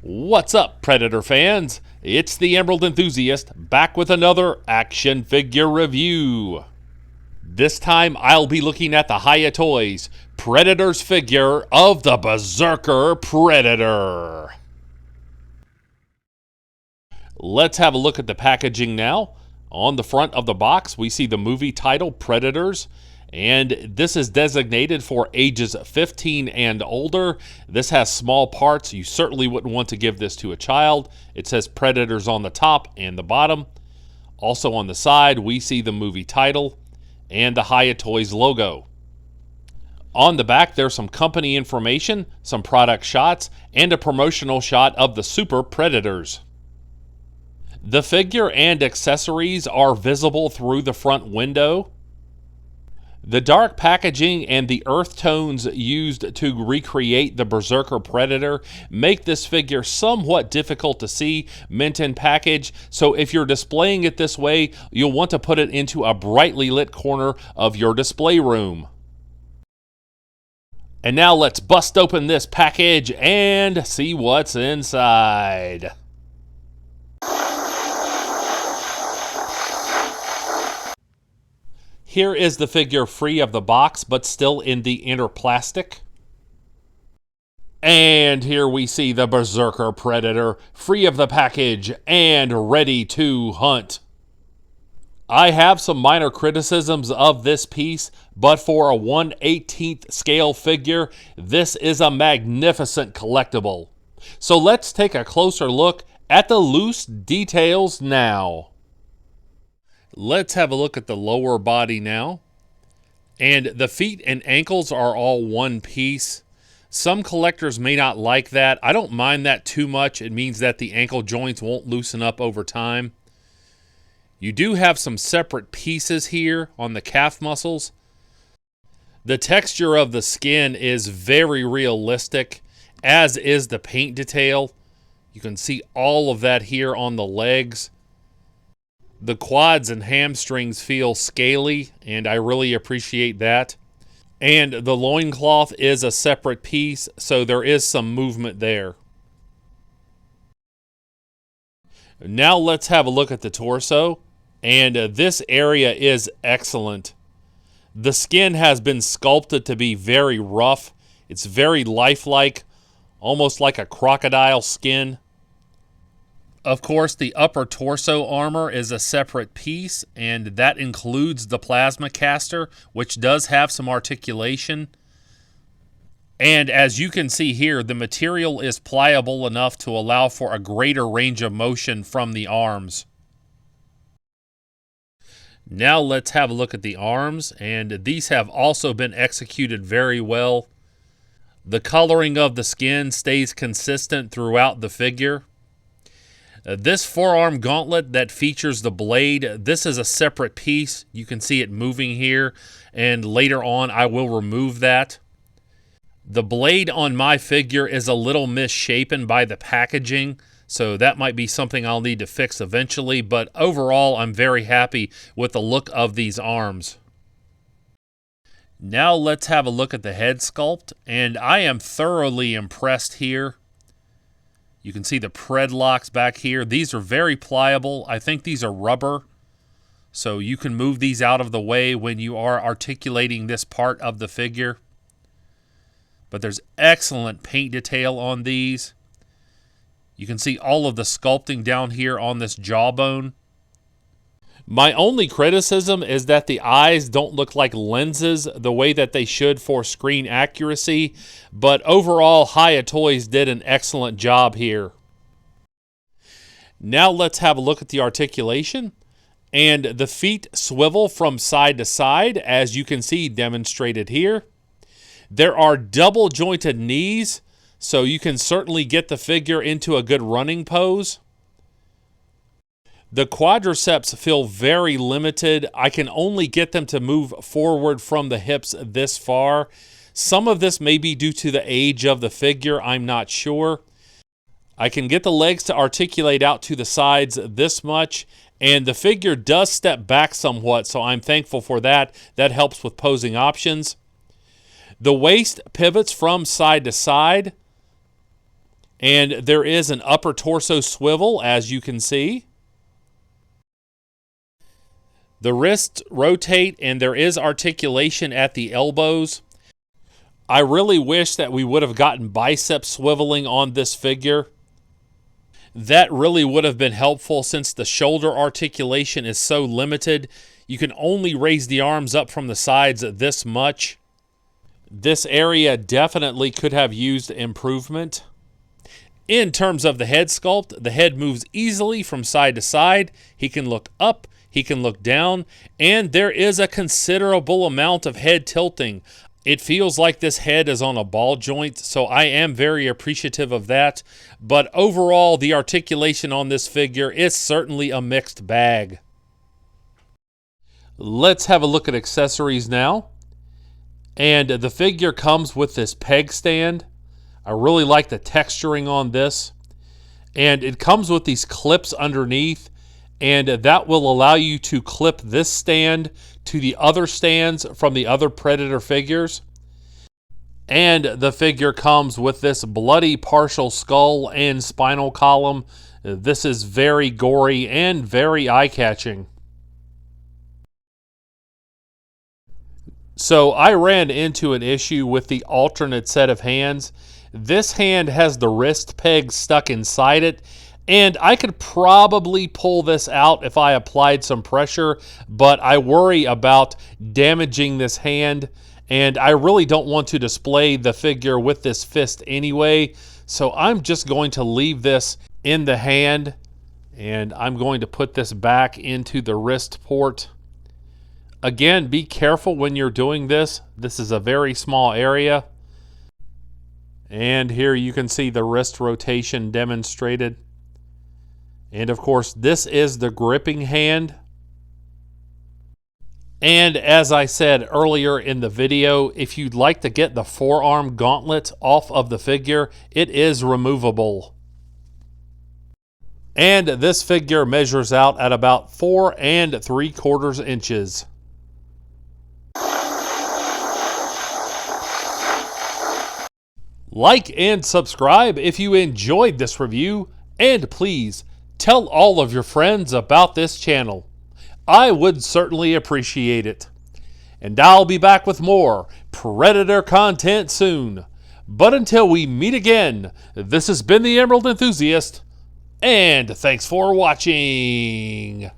What's up, Predator fans? It's the Emerald Enthusiast back with another action figure review. This time I'll be looking at the Hiya Toys Predator's figure of the Berserker Predator. Let's have a look at the packaging now. On the front of the box we see the movie title Predators, and this is designated for ages 15 and older. This has small parts. You certainly wouldn't want to give this to a child. It says Predators on the top and the bottom. Also on the side, we see the movie title and the Hiya Toys logo. On the back, there's some company information, some product shots, and a promotional shot of the Super Predators. The figure and accessories are visible through the front window. The dark packaging and the earth tones used to recreate the Berserker Predator make this figure somewhat difficult to see mint in package, so if you're displaying it this way, you'll want to put it into a brightly lit corner of your display room. And now let's bust open this package and see what's inside. Here is the figure free of the box, but still in the inner plastic. And here we see the Berserker Predator, free of the package and ready to hunt. I have some minor criticisms of this piece, but for a 1/18th scale figure, this is a magnificent collectible. So let's take a closer look at the loose details now. Let's have a look at the lower body now. And the feet and ankles are all one piece. Some collectors may not like that. I don't mind that too much. It means that the ankle joints won't loosen up over time. You do have some separate pieces here on the calf muscles. The texture of the skin is very realistic, as is the paint detail. You can see all of that here on the legs. The quads and hamstrings feel scaly, and I really appreciate that. And the loincloth is a separate piece, so there is some movement there. Now let's have a look at the torso, and this area is excellent. The skin has been sculpted to be very rough. It's very lifelike, almost like a crocodile skin. Of course, the upper torso armor is a separate piece, and that includes the plasma caster, which does have some articulation. And as you can see here, the material is pliable enough to allow for a greater range of motion from the arms. Now let's have a look at the arms, and these have also been executed very well. The coloring of the skin stays consistent throughout the figure. This forearm gauntlet that features the blade, this is a separate piece. You can see it moving here, and later on I will remove that. The blade on my figure is a little misshapen by the packaging, so that might be something I'll need to fix eventually, but overall I'm very happy with the look of these arms. Now let's have a look at the head sculpt, and I am thoroughly impressed here. You can see the pred locks back here. These are very pliable. I think these are rubber, so you can move these out of the way when you are articulating this part of the figure. But there's excellent paint detail on these. You can see all of the sculpting down here on this jawbone. My only criticism is that the eyes don't look like lenses the way that they should for screen accuracy, but overall Hiya Toys did an excellent job here. Now let's have a look at the articulation, and the feet swivel from side to side, as you can see demonstrated here. There are double jointed knees, so you can certainly get the figure into a good running pose. The quadriceps feel very limited. I can only get them to move forward from the hips this far. Some of this may be due to the age of the figure, I'm not sure. I can get the legs to articulate out to the sides this much, and the figure does step back somewhat, so I'm thankful for that. That helps with posing options. The waist pivots from side to side, And there is an upper torso swivel, as you can see. The wrists rotate, and there is articulation at the elbows. I really wish that we would have gotten bicep swiveling on this figure. That really would have been helpful since the shoulder articulation is so limited. You can only raise the arms up from the sides this much. This area definitely could have used improvement. In terms of the head sculpt, the head moves easily from side to side. He can look up, he can look down, and there is a considerable amount of head tilting. It feels like this head is on a ball joint, so I am very appreciative of that. But overall, the articulation on this figure is certainly a mixed bag. Let's have a look at accessories now. And the figure comes with this peg stand. I really like the texturing on this. And it comes with these clips underneath, and that will allow you to clip this stand to the other stands from the other Predator figures. And the figure comes with this bloody partial skull and spinal column. This is very gory and very eye-catching. So I ran into an issue with the alternate set of hands. This hand has the wrist peg stuck inside it, and I could probably pull this out if I applied some pressure, but I worry about damaging this hand, and I really don't want to display the figure with this fist anyway, so I'm just going to leave this in the hand, and I'm going to put this back into the wrist port. Again, be careful when you're doing this. This is a very small area. And here you can see the wrist rotation demonstrated. And of course, this is the gripping hand. And as I said earlier in the video, if you'd like to get the forearm gauntlet off of the figure, it is removable. And this figure measures out at about 4 3/4 inches. Like and subscribe if you enjoyed this review, and please tell all of your friends about this channel. I would certainly appreciate it. And I'll be back with more Predator content soon. But until we meet again, this has been the Emerald Enthusiast, and thanks for watching.